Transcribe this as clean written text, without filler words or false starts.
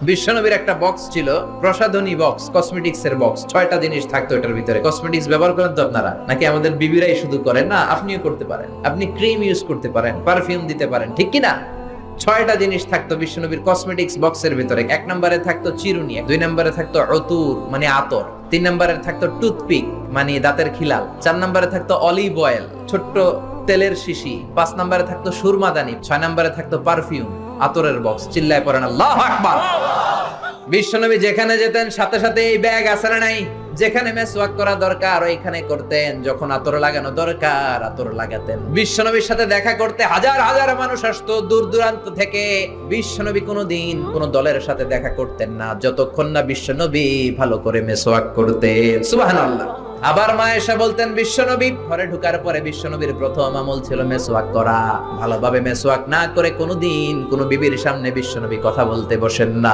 বিশ্বনবীর একটা বক্স ছিল, প্রসাধনী বক্স, কসমেটিক্স এর বক্স। 6টা জিনিস থাকতো এটার ভিতরে। কসমেটিক্স ব্যবহার করেন তো আপনারা, নাকি আমাদের বিবিরাই শুধু করেন? না, আপনিও করতে পারেন। আপনি ক্রিম ইউজ করতে পারেন, পারফিউম দিতে পারেন, ঠিক কি না? 6টা জিনিস থাকতো বিশ্বনবীর কসমেটিক্স বক্সের ভিতরে। 1 নম্বরে থাকতো চিরুনি, 2 নম্বরে থাকতো অতুর মানে আতর, 3 নম্বরে থাকতো টুথপিক মানে দাঁতের খিলাল, 4 নম্বরে থাকতো অলিভ অয়েল ছোট্ট তেলের শিশি, 5 নম্বরে থাকতো সুরমাদানি, 6 নম্বরে থাকতো পারফিউম আতরের বক্স। চিল্লায় পড়েন আল্লাহু আকবার। বিশ্বনবী যেখানে যেতেন সাথে সাথে এই ব্যাগ আছে না নাই? যেখানে মেসওয়াক করা দরকার ওইখানে করতেন, যখন আতর লাগানো দরকার আতর লাগাতেন। বিশ্বনবীর সাথে দেখা করতে হাজার হাজার মানুষ আসতো দূর দূরান্ত থেকে। বিশ্বনবী কোনোদিন কোন দলের সাথে দেখা করতেন না যতক্ষণ না বিশ্বনবী ভালো করে মেসওয়াক করতেন। সুবহানাল্লাহ। আবার মা এসে বলতেন, বিশ্বনবী ঘরে ঢোকার পরে বিশ্বনবীর প্রথম আমল ছিল মেসওয়াক করা। ভালোভাবে মেসওয়াক না করে কোনোদিন কোন বিবির সামনে বিশ্বনবী কথা বলতে বসেন না।